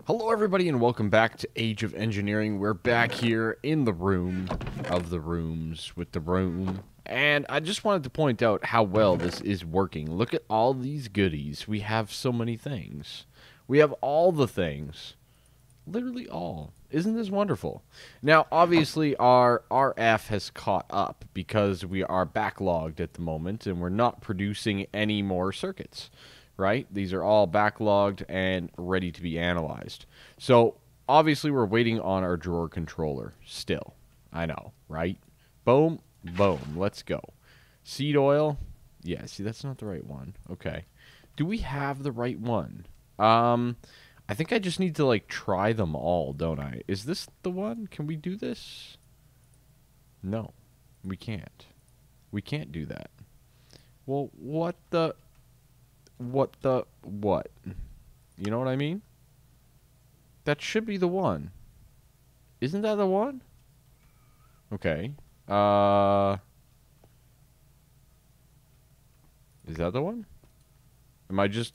Hello everybody and welcome back to Age of Engineering. We're back here in the room of the rooms with the room. And I just wanted to point out how well this is working. Look at all these goodies. We have so many things. We have all the things. Literally all. Isn't this wonderful? Now, obviously, our RF has caught up because we are backlogged at the moment and we're not producing any more circuits. Right? These are all backlogged and ready to be analyzed. So, obviously, we're waiting on our drawer controller still. I know, right? Boom, boom. Let's go. Seed oil. Yeah, see, that's not the right one. Okay. Do we have the right one? I think I just need to, like, try them all, don't I? Is this the one? Can we do this? No, we can't. We can't do that. Well, what? You know what I mean? That should be the one. Isn't that the one? Okay. Is that the one? Am I just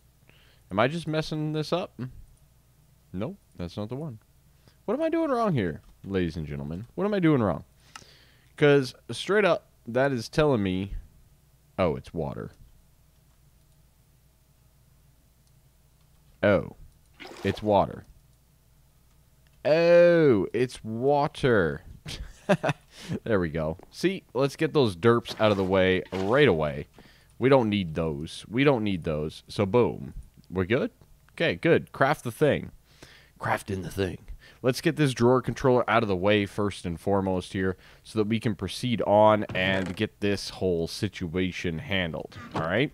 messing this up? Nope, that's not the one. What am I doing wrong here, ladies and gentlemen? What am I doing wrong? Because straight up, that is telling me, oh, it's water. Oh, it's water. Oh, it's water. There we go. See, let's get those derps out of the way right away. We don't need those. We don't need those. So, boom. We're good? Okay, good. Craft the thing. Crafting the thing. Let's get this drawer controller out of the way first and foremost here so that we can proceed on and get this whole situation handled. All right?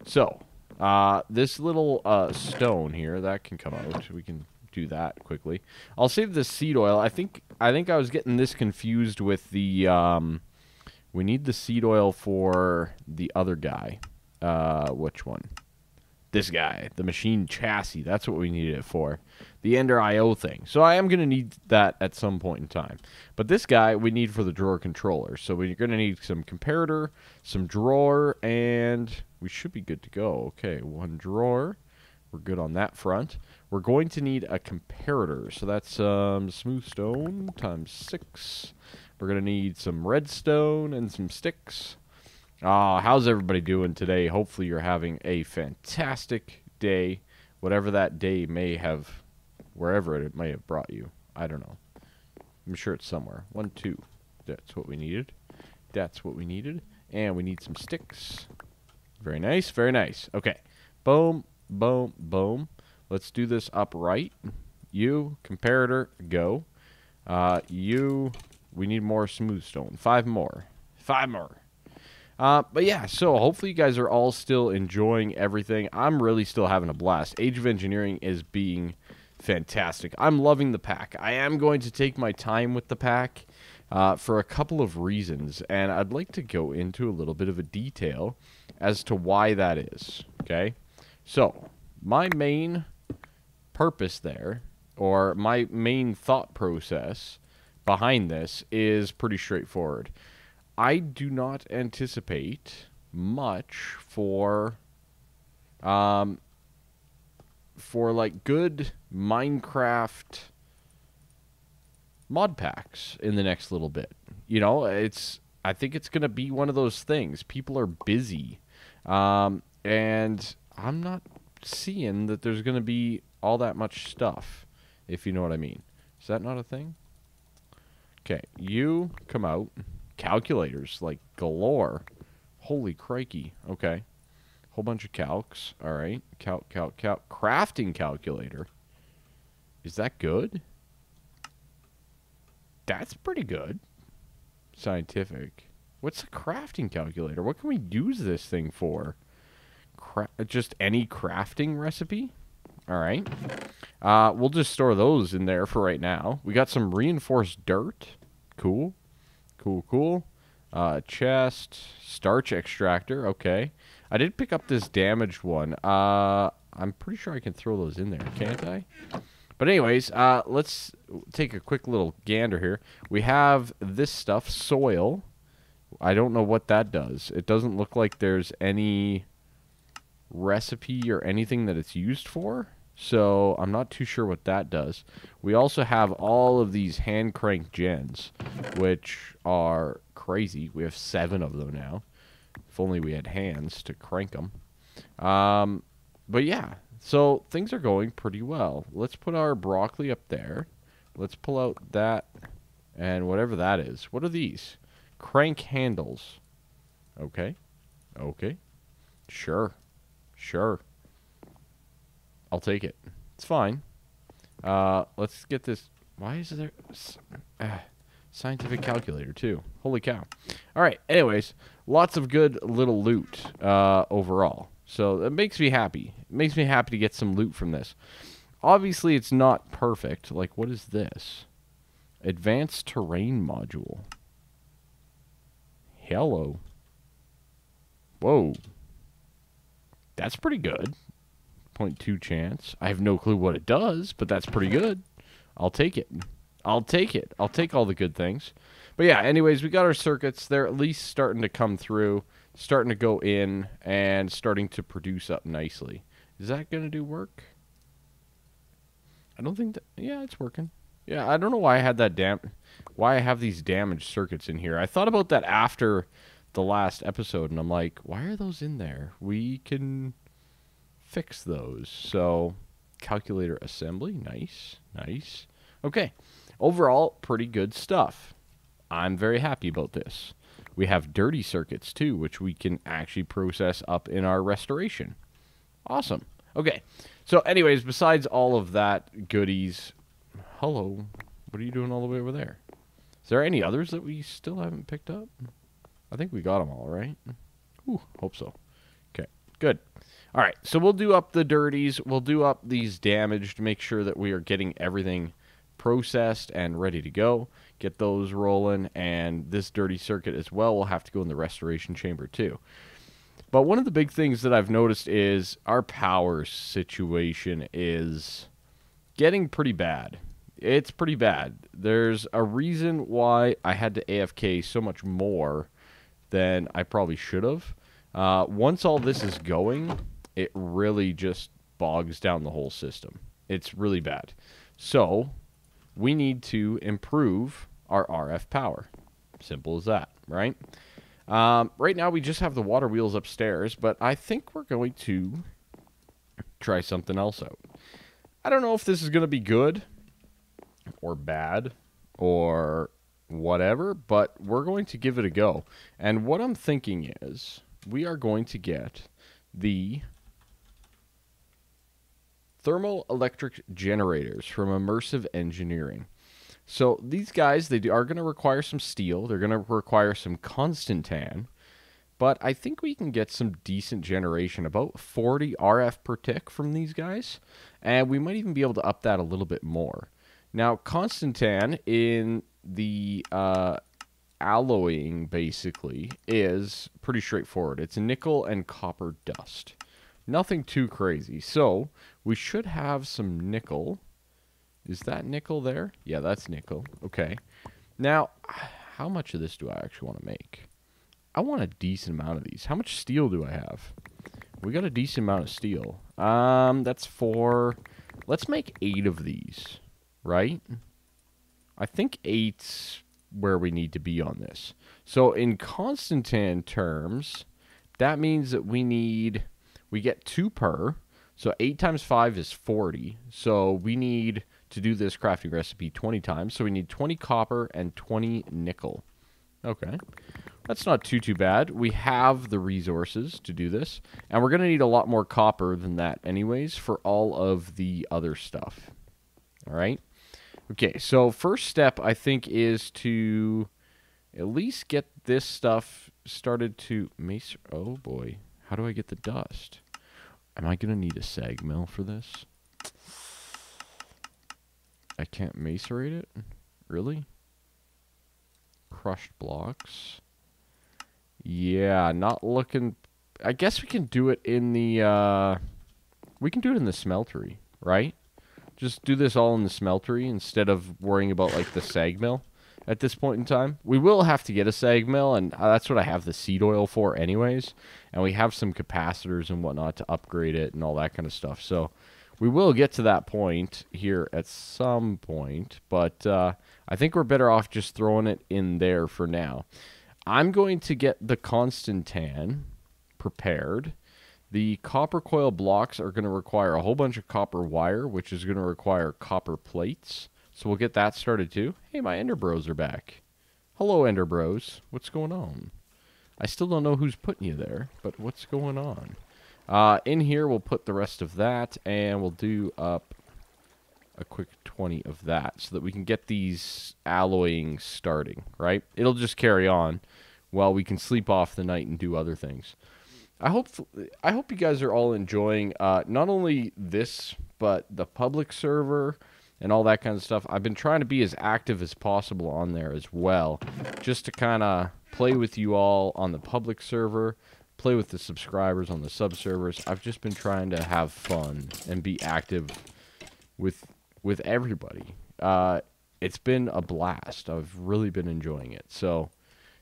So, this little stone here, that can come out. We can do that quickly. I'll save this seed oil. I think I was getting this confused with the we need the seed oil for the other guy. Which one? This guy, the machine chassis. That's what we needed it for. The Ender IO thing. So I am going to need that at some point in time. But this guy we need for the drawer controller. So we're going to need some comparator, some drawer, and we should be good to go. Okay, one drawer. We're good on that front. We're going to need a comparator. So that's smooth stone times 6. We're going to need some redstone and some sticks. How's everybody doing today? Hopefully you're having a fantastic day, whatever that day may have, wherever it may have brought you. I don't know. I'm sure it's somewhere. 1, 2. That's what we needed. That's what we needed. And we need some sticks. Very nice, very nice. Okay. Boom, boom, boom. Let's do this upright. You, comparator, go. We need more smooth stone. 5 more. 5 more. But yeah, so hopefully you guys are all still enjoying everything. I'm really still having a blast. Age of Engineering is being fantastic. I'm loving the pack. I am going to take my time with the pack for a couple of reasons, and I'd like to go into a little bit of a detail as to why that is, okay? So, my main purpose there, or my main thought process behind this is pretty straightforward. I do not anticipate much for like good Minecraft mod packs in the next little bit. You know, I think it's going to be one of those things. People are busy. And I'm not seeing that there's going to be all that much stuff, if you know what I mean. Is that not a thing? Okay, you come out. Calculators, like, galore. Holy crikey. Okay. Whole bunch of calcs. All right. Calc. Crafting calculator. Is that good? That's pretty good. Scientific. What's a crafting calculator? What can we use this thing for? Just any crafting recipe? All right. We'll just store those in there for right now. We got some reinforced dirt. Cool. Cool. Chest. Starch extractor. Okay. I did pick up this damaged one. I'm pretty sure I can throw those in there, can't I? But anyways, let's take a quick little gander here. We have this stuff, soil. I don't know what that does. It doesn't look like there's any recipe or anything that it's used for. So I'm not too sure what that does. We also have all of these hand crank gens, which are crazy. We have 7 of them now. If only we had hands to crank them. But yeah, so things are going pretty well. Let's put our broccoli up there. Let's pull out that and whatever that is. What are these? Crank handles. Okay. Okay. Sure. Sure. I'll take it. It's fine. Let's get this. Why is there scientific calculator too? Holy cow. All right. Anyways, lots of good little loot overall. So it makes me happy. It makes me happy to get some loot from this. Obviously, it's not perfect. Like, what is this? Advanced terrain module. Hello. Whoa. That's pretty good. 0.2 chance. I have no clue what it does, but that's pretty good. I'll take it. I'll take it. I'll take all the good things. But yeah, anyways, we got our circuits. They're at least starting to come through, starting to go in, and starting to produce up nicely. Is that going to do work? I don't think that... Yeah, it's working. Yeah, I don't know why I had that why I have these damaged circuits in here. I thought about that after the last episode, and I'm like, why are those in there? We can fix those. So, calculator assembly. Nice. Nice. Okay. Overall, pretty good stuff. I'm very happy about this. We have dirty circuits, too, which we can actually process up in our restoration. Awesome. Okay. So, anyways, besides all of that goodies... Hello. What are you doing all the way over there? Is there any others that we still haven't picked up? I think we got them all, right? Ooh, hope so. Okay, good. All right, so we'll do up the dirties. We'll do up these damaged, make sure that we are getting everything processed and ready to go. Get those rolling, and this dirty circuit as well will have to go in the restoration chamber too. But one of the big things that I've noticed is our power situation is getting pretty bad. It's pretty bad. There's a reason why I had to AFK so much more than I probably should have. Once all this is going, it really just bogs down the whole system. It's really bad. So, we need to improve our RF power. Simple as that, right? Right now, we just have the water wheels upstairs, but I think we're going to try something else out. I don't know if this is going to be good or bad or whatever, but we're going to give it a go. And what I'm thinking is we are going to get the thermoelectric generators from Immersive Engineering. So these guys, they are going to require some steel. They're going to require some constantan. But I think we can get some decent generation, about 40 RF per tick from these guys. And we might even be able to up that a little bit more. Now, constantan in the alloying, basically, is pretty straightforward. It's nickel and copper dust. Nothing too crazy. So, we should have some nickel. Is that nickel there? Yeah, that's nickel. Okay. Now, how much of this do I actually want to make? I want a decent amount of these. How much steel do I have? We got a decent amount of steel. That's 4. Let's make 8 of these, right? I think 8's where we need to be on this. So in constantan terms, that means that we get 2 per. So 8 times 5 is 40. So we need to do this crafting recipe 20 times. So we need 20 copper and 20 nickel. Okay. That's not too bad. We have the resources to do this. And we're going to need a lot more copper than that anyways for all of the other stuff. All right. Okay, so first step, I think, is to at least get this stuff started to macer... Oh, boy. How do I get the dust? Am I going to need a sag mill for this? I can't macerate it? Really? Crushed blocks? Yeah, not looking... I guess we can do it in the... We can do it in the smeltery, right? Just do this all in the smeltery instead of worrying about, like, the sag mill at this point in time. We will have to get a sag mill, and that's what I have the seed oil for anyways. And we have some capacitors and whatnot to upgrade it and all that kind of stuff. So We will get to that point here at some point, but I think we're better off just throwing it in there for now. I'm going to get the Constantan prepared. The copper coil blocks are going to require a whole bunch of copper wire, which is going to require copper plates. So we'll get that started too. Hey, my Ender Bros are back. Hello, Ender Bros. What's going on? I still don't know who's putting you there, but what's going on? In here, we'll put the rest of that, and we'll do up a quick 20 of that so that we can get these alloying starting, right? It'll just carry on while we can sleep off the night and do other things. I hope you guys are all enjoying not only this, but the public server and all that kind of stuff. I've been trying to be as active as possible on there as well, just to kind of play with you all on the public server, play with the subscribers on the sub-servers. I've just been trying to have fun and be active with everybody. It's been a blast. I've really been enjoying it. So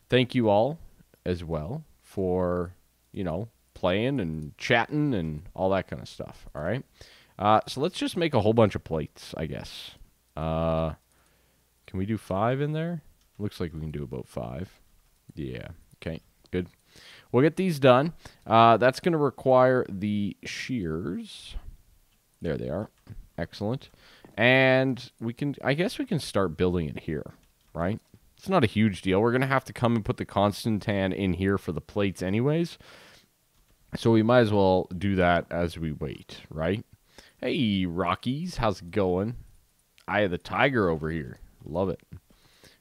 thank you all as well for, you know, playing and chatting and all that kind of stuff. All right. So let's just make a whole bunch of plates, I guess. Can we do 5 in there? Looks like we can do about 5. Yeah. Okay. Good. We'll get these done. That's going to require the shears. There they are. Excellent. And I guess we can start building it here, right? It's not a huge deal. We're going to have to come and put the Constantan in here for the plates anyways. So we might as well do that as we wait, right? Hey, Rockies, how's it going? Eye of the Tiger over here. Love it.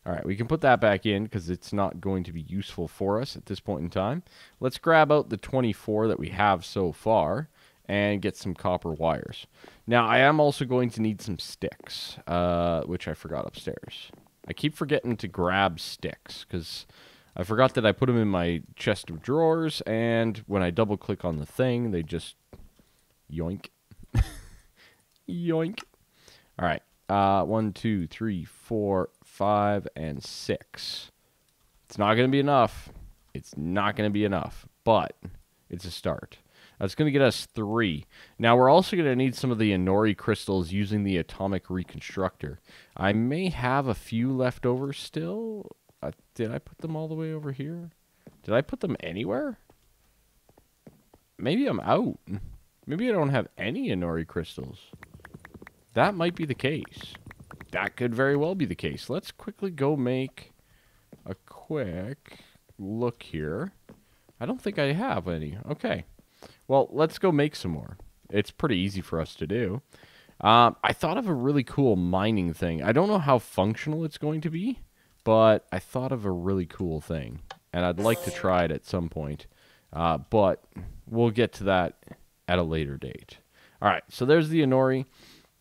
All right, we can put that back in because it's not going to be useful for us at this point in time. Let's grab out the 24 that we have so far and get some copper wires. Now, I am also going to need some sticks, which I forgot upstairs. I keep forgetting to grab sticks because I forgot that I put them in my chest of drawers, and when I double-click on the thing, they just yoink. Yoink. All right. 1, 2, 3, 4, 5, and 6. It's not going to be enough. It's not going to be enough, but it's a start. That's going to get us 3. Now, we're also going to need some of the Inori crystals using the atomic reconstructor. I may have a few left over still. Did I put them all the way over here? Did I put them anywhere? Maybe I'm out. Maybe I don't have any Inori crystals. That might be the case. That could very well be the case. Let's quickly go make a quick look here. I don't think I have any. Okay. Well, let's go make some more. It's pretty easy for us to do. I thought of a really cool mining thing. I don't know how functional it's going to be, but I thought of a really cool thing, and I'd like to try it at some point. But we'll get to that at a later date. All right, so there's the Inori.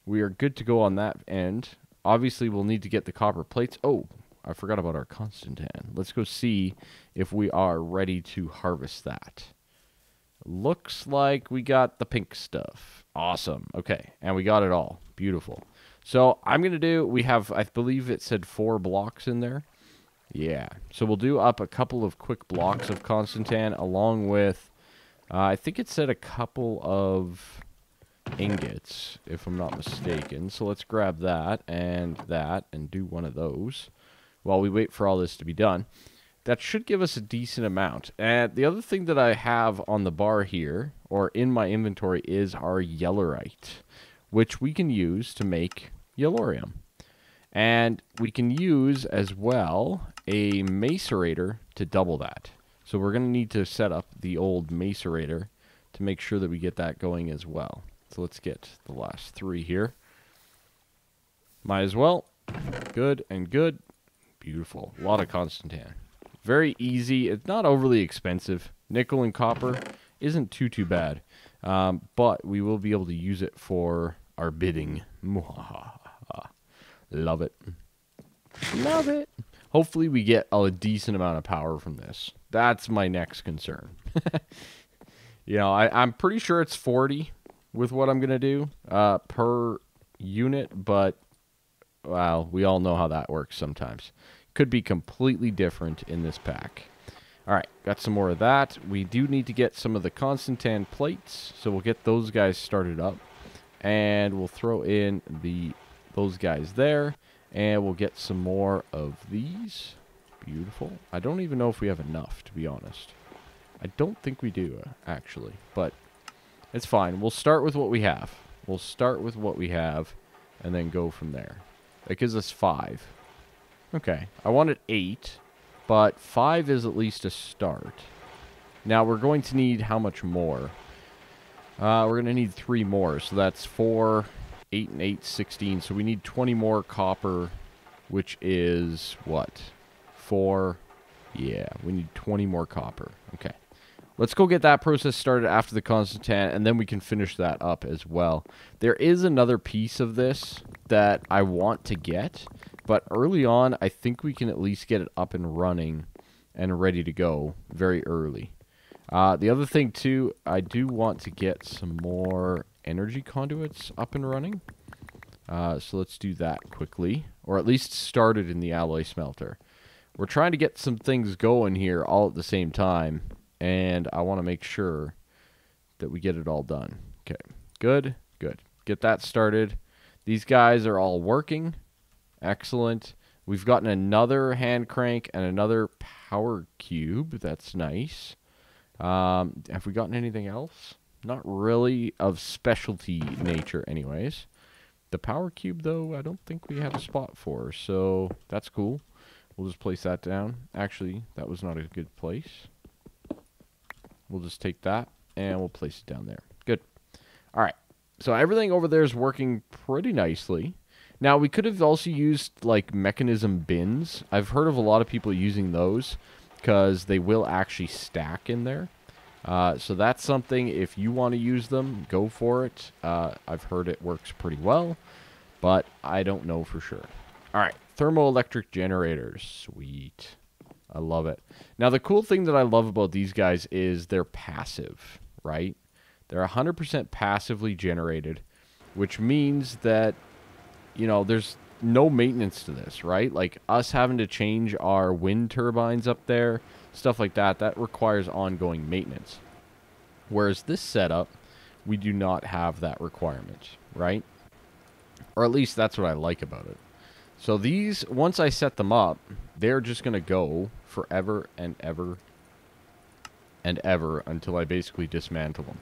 We are good to go on that end. Obviously, we'll need to get the copper plates. Oh, I forgot about our Constantan. Let's go see if we are ready to harvest that. Looks like we got the pink stuff. Awesome. Okay, and we got it all. Beautiful. So I'm going to do, we have, I believe it said 4 blocks in there. Yeah. So we'll do up a couple of quick blocks of Constantan along with, I think it said a couple of ingots, if I'm not mistaken. So let's grab that and do one of those while we wait for all this to be done. That should give us a decent amount. And the other thing that I have on the bar here, or in my inventory, is our yellorite, which we can use to make yellorium. And we can use, as well, a macerator to double that. So we're going to need to set up the old macerator to make sure that we get that going as well. So let's get the last 3 here. Might as well. Good and good. Beautiful. A lot of Constantan. Very easy. It's not overly expensive. Nickel and copper isn't too bad. But we will be able to use it for our bidding. Love it. Love it. Hopefully we get a decent amount of power from this. That's my next concern. You know, I'm pretty sure it's 40 with what I'm going to do per unit, but, well, we all know how that works sometimes. Could be completely different in this pack. All right, got some more of that. We do need to get some of the Constantan plates, so we'll get those guys started up. And we'll throw in those guys there. And we'll get some more of these. Beautiful. I don't even know if we have enough, to be honest. I don't think we do, actually. But it's fine. We'll start with what we have. We'll start with what we have and then go from there. That gives us 5. Okay. I wanted 8, but 5 is at least a start. Now, we're going to need how much more? We're going to need 3 more. So that's 4, 8, and 8, 16. So we need 20 more copper, which is what? 4. Yeah, we need 20 more copper. Okay. Let's go get that process started after the consultant, and then we can finish that up as well. There is another piece of this that I want to get, but early on, I think we can at least get it up and running and ready to go very early. The other thing, too, I do want to get some more energy conduits up and running. So let's do that quickly, or at least start it in the alloy smelter. We're trying to get some things going here all at the same time, and I want to make sure that we get it all done. Okay, good, good. Get that started. These guys are all working. Excellent. We've gotten another hand crank and another power cube. That's nice. Have we gotten anything else? Not really of specialty nature anyways. The power cube, though, I don't think we have a spot for, so that's cool. We'll just place that down. Actually, that was not a good place. We'll just take that, and we'll place it down there. Good. All right. So everything over there is working pretty nicely. Now, we could have also used, like, mechanism bins. I've heard of a lot of people using those because they will actually stack in there. So that's something, if you want to use them, go for it. I've heard it works pretty well, but I don't know for sure. All right. Thermoelectric generators. Sweet. I love it. Now, the cool thing that I love about these guys is they're passive, right? They're 100% passively generated, which means that, you know, there's no maintenance to this, right? Like, us having to change our wind turbines up there, stuff like that, that requires ongoing maintenance. Whereas this setup, we do not have that requirement, right? Or at least that's what I like about it. So these, once I set them up, they're just going to go forever and ever and ever until I basically dismantle them.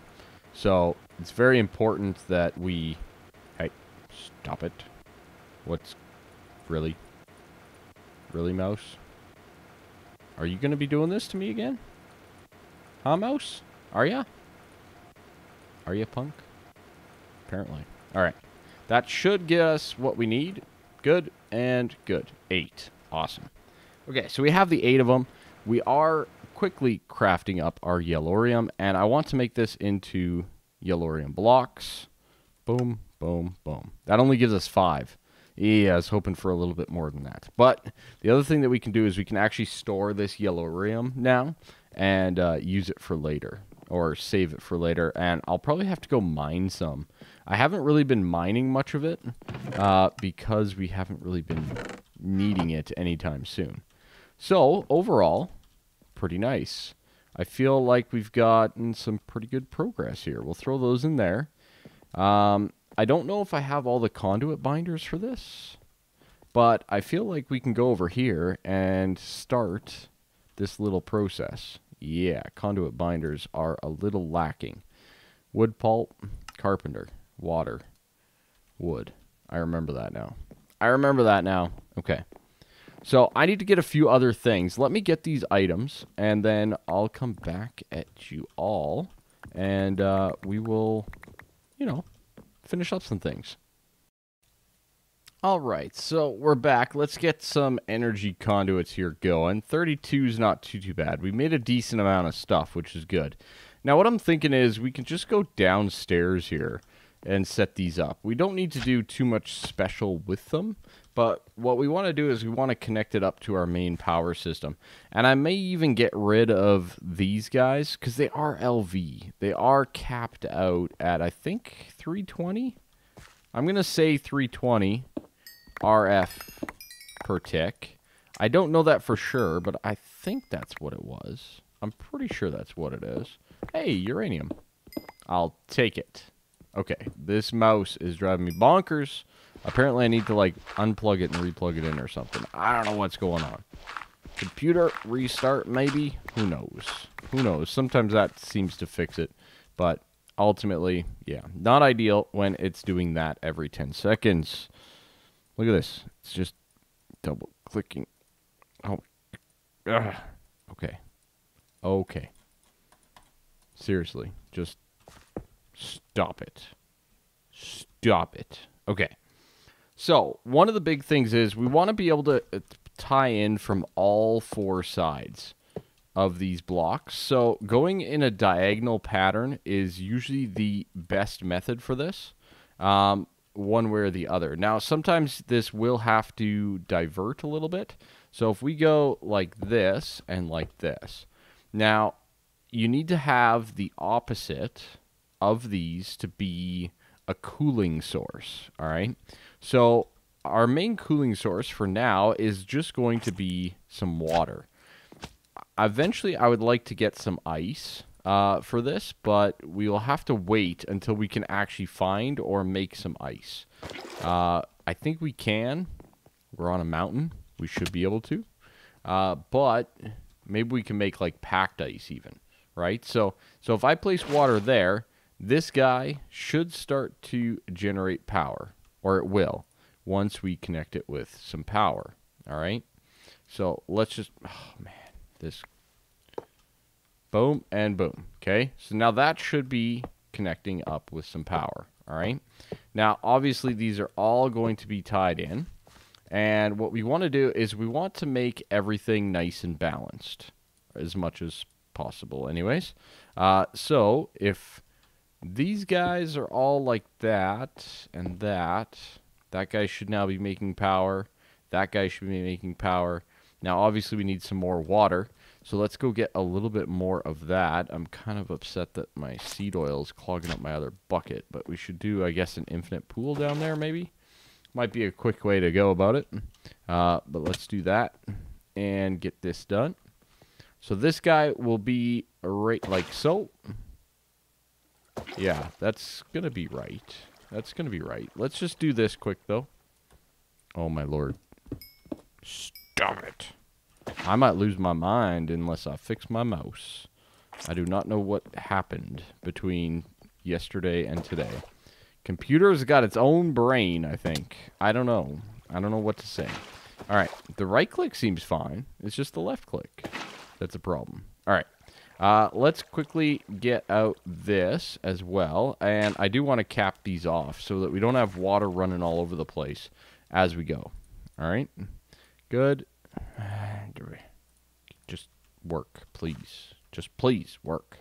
So it's very important that we... Hey, stop it. What's... Really? Really, mouse? Are you going to be doing this to me again? Huh, mouse? Are ya? Are ya, punk? Apparently. Alright. That should get us what we need. Good and good. 8. Awesome. Okay, so we have the 8 of them. We are quickly crafting up our yellorium, and I want to make this into yellorium blocks. Boom, boom, boom. That only gives us 5. Yeah, I was hoping for a little bit more than that. But the other thing that we can do is we can actually store this yellorium now and use it for later, or save it for later. And I'll probably have to go mine some. I haven't really been mining much of it because we haven't really been needing it anytime soon. So, overall, pretty nice. I feel like we've gotten some pretty good progress here. We'll throw those in there. I don't know if I have all the conduit binders for this, but I feel like we can go over here and start this little process. Yeah, conduit binders are a little lacking. Wood pulp, carpenter, water, wood. I remember that now. Okay. So I need to get a few other things. Let me get these items, and then I'll come back at you all, and we will, you know, finish up some things. All right, so we're back. Let's get some energy conduits here going. 32 is not too bad. We made a decent amount of stuff, which is good. Now, what I'm thinking is we can just go downstairs here and set these up. We don't need to do too much special with them, but what we want to do is we want to connect it up to our main power system. And I may even get rid of these guys because they are LV. They are capped out at, I think, 320? I'm going to say 320 RF per tick. I don't know that for sure, but I think that's what it was. I'm pretty sure that's what it is. Hey, uranium. I'll take it. Okay, this mouse is driving me bonkers. Apparently I need to, like, unplug it and replug it in or something. I don't know what's going on. Computer restart, maybe? Who knows? Who knows? Sometimes that seems to fix it. But ultimately, yeah, not ideal when it's doing that every 10 seconds. Look at this. It's just double clicking. Oh. Ugh. Okay. Okay. Seriously, just stop it. Stop it. Okay. So, one of the big things is we want to be able to tie in from all four sides of these blocks. So, going in a diagonal pattern is usually the best method for this, one way or the other. Now, sometimes this will have to divert a little bit. So, if we go like this and like this, now, you need to have the opposite of these to be a cooling source, all right? So our main cooling source for now is just going to be some water. Eventually, I would like to get some ice for this, but we will have to wait until we can actually find or make some ice. I think we can. We're on a mountain. We should be able to. But maybe we can make, like, packed ice even, right? So if I place water there, this guy should start to generate power, or it will, once we connect it with some power, all right? So let's just, oh man, this, boom and boom, okay? So now that should be connecting up with some power, all right? Now, obviously, these are all going to be tied in, and what we want to do is we want to make everything nice and balanced, as much as possible anyways. So if these guys are all like that, and that guy should now be making power. That guy should be making power. Now, obviously, we need some more water. So let's go get a little bit more of that. I'm kind of upset that my seed oil is clogging up my other bucket. But we should do, I guess, an infinite pool down there, maybe. Might be a quick way to go about it. But let's do that and get this done. So this guy will be right like so. Yeah, that's going to be right. That's going to be right. Let's just do this quick, though. Oh, my lord. Stop it. I might lose my mind unless I fix my mouse. I do not know what happened between yesterday and today. Computer's got its own brain, I think. I don't know. I don't know what to say. All right. The right click seems fine. It's just the left click that's a problem. All right. Let's quickly get out this as well. And I do want to cap these off so that we don't have water running all over the place as we go. All right. Good. Just work, please. Just please work.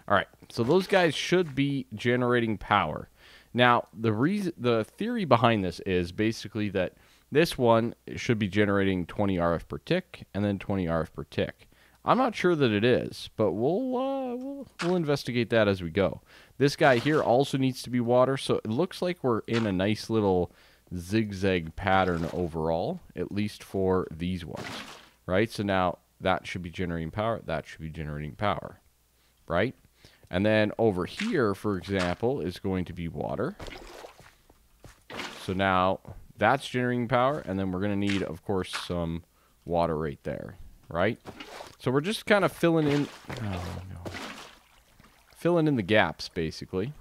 All right. So those guys should be generating power. Now, the theory behind this is basically that this one should be generating 20 RF per tick and then 20 RF per tick. I'm not sure that it is, but we'll investigate that as we go. This guy here also needs to be water, so it looks like we're in a nice little zigzag pattern overall, at least for these ones, right? So now that should be generating power, that should be generating power, right? And then over here, for example, is going to be water. So now that's generating power, and then we're going to need, of course, some water right there, right? So we're just kind of filling in, filling in the gaps, basically,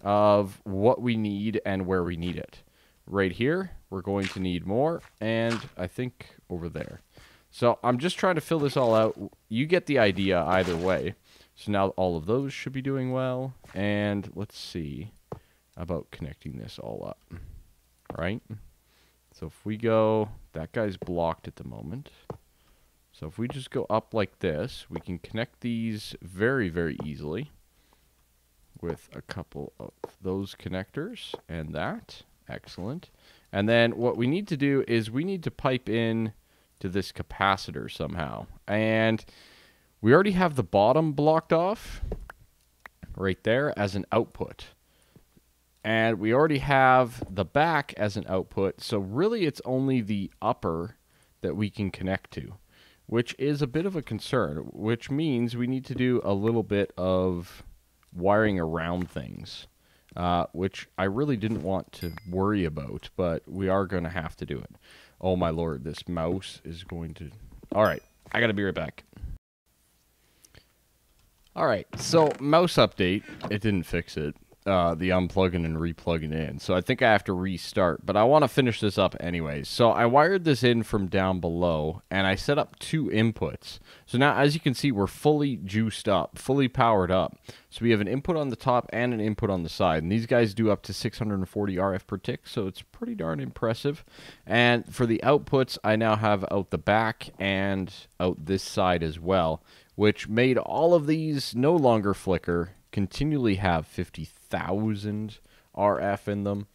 of what we need and where we need it. Right here, we're going to need more, and I think over there. So I'm just trying to fill this all out. You get the idea either way. So now all of those should be doing well, and let's see about connecting this all up, right? So if we go, that guy's blocked at the moment. So if we just go up like this, we can connect these very, very easily with a couple of those connectors and that. Excellent. And then what we need to do is we need to pipe in to this capacitor somehow. And we already have the bottom blocked off right there as an output. And we already have the back as an output. So really it's only the upper that we can connect to, which is a bit of a concern, which means we need to do a little bit of wiring around things which I really didn't want to worry about, but we are going to have to do it. Oh my lord, this mouse is going to... Alright, I gotta be right back. Alright, so mouse update. It didn't fix it. The unplugging and replugging in. So I think I have to restart, but I want to finish this up anyways. So I wired this in from down below, and I set up 2 inputs. So now, as you can see, we're fully juiced up, fully powered up. So we have an input on the top and an input on the side, and these guys do up to 640 RF per tick, so it's pretty darn impressive. And for the outputs, I now have out the back and out this side as well, which made all of these no longer flicker, continually have 50,000 RF in them,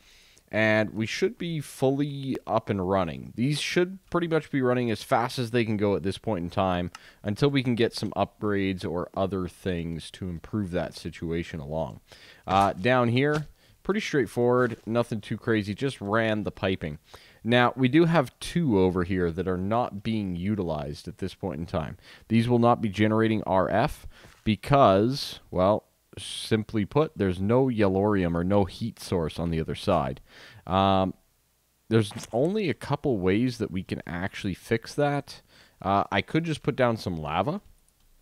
and we should be fully up and running. These should pretty much be running as fast as they can go at this point in time until we can get some upgrades or other things to improve that situation along. Down here, pretty straightforward, nothing too crazy, just ran the piping. Now, we do have 2 over here that are not being utilized at this point in time. These will not be generating RF because, well, simply put, there's no yellorium or no heat source on the other side. There's only a couple ways that we can actually fix that. I could just put down some lava.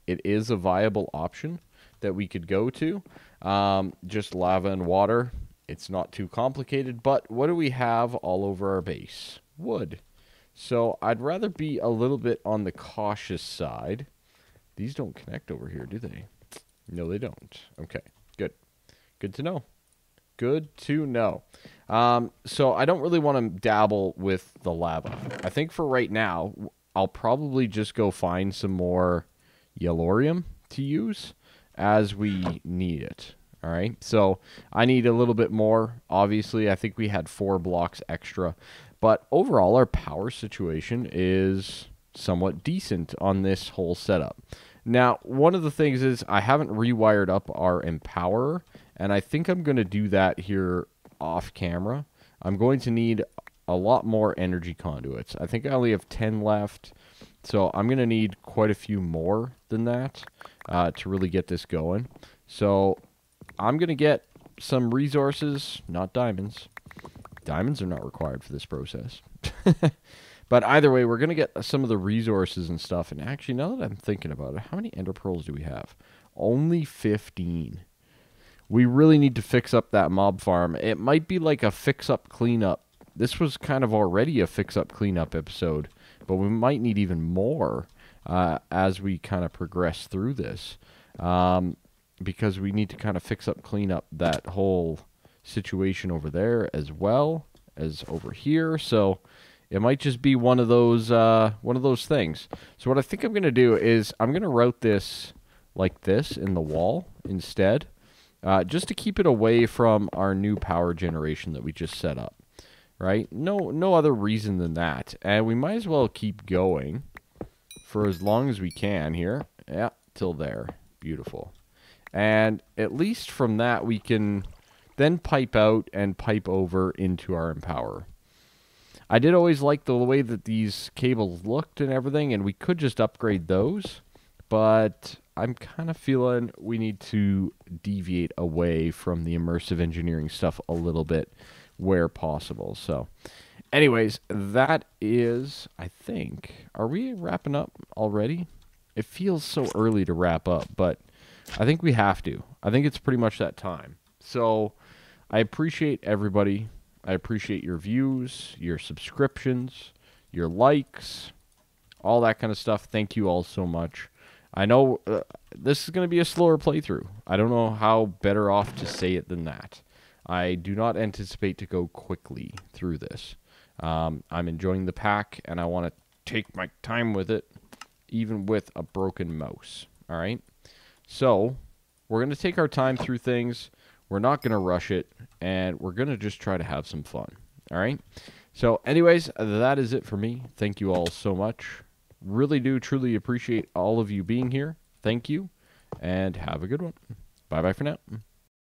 It is a viable option that we could go to. Just lava and water. It's not too complicated, but what do we have all over our base? Wood. So I'd rather be a little bit on the cautious side. These don't connect over here, do they? No, they don't. Okay, good. Good to know. Good to know. So I don't really want to dabble with the lava. I think for right now, I'll probably just go find some more yellorium to use as we need it. All right, so I need a little bit more. Obviously, I think we had 4 blocks extra. But overall, our power situation is somewhat decent on this whole setup. Now, one of the things is I haven't rewired up our Empowerer, and I think I'm going to do that here off camera. I'm going to need a lot more energy conduits. I think I only have 10 left, so I'm going to need quite a few more than that to really get this going. So I'm going to get some resources, not diamonds. Diamonds are not required for this process. But either way, we're going to get some of the resources and stuff. And actually, now that I'm thinking about it, how many ender pearls do we have? Only 15. We really need to fix up that mob farm. It might be like a fix-up cleanup. This was kind of already a fix-up cleanup episode, but we might need even more as we kind of progress through this. Because we need to kind of fix up, clean up that whole situation over there as well as over here. So it might just be one of those things. So what I think I'm going to do is I'm going to route this like this in the wall instead, just to keep it away from our new power generation that we just set up. Right? No other reason than that. And we might as well keep going for as long as we can here. Yeah, till there. Beautiful. And at least from that, we can then pipe out and pipe over into our Empowerer. I did always like the way that these cables looked and everything, and we could just upgrade those, but I'm kind of feeling we need to deviate away from the immersive engineering stuff a little bit where possible. So anyways, that is, I think, are we wrapping up already? It feels so early to wrap up, but I think we have to. I think it's pretty much that time. So I appreciate everybody. I appreciate your views, your subscriptions, your likes, all that kind of stuff. Thank you all so much. I know this is going to be a slower playthrough. I don't know how better off to say it than that. I do not anticipate to go quickly through this. I'm enjoying the pack, and I want to take my time with it, even with a broken mouse. All right? So we're going to take our time through things. We're not going to rush it, and we're going to just try to have some fun. All right? So anyways, that is it for me. Thank you all so much. Really do truly appreciate all of you being here. Thank you, and have a good one. Bye-bye for now.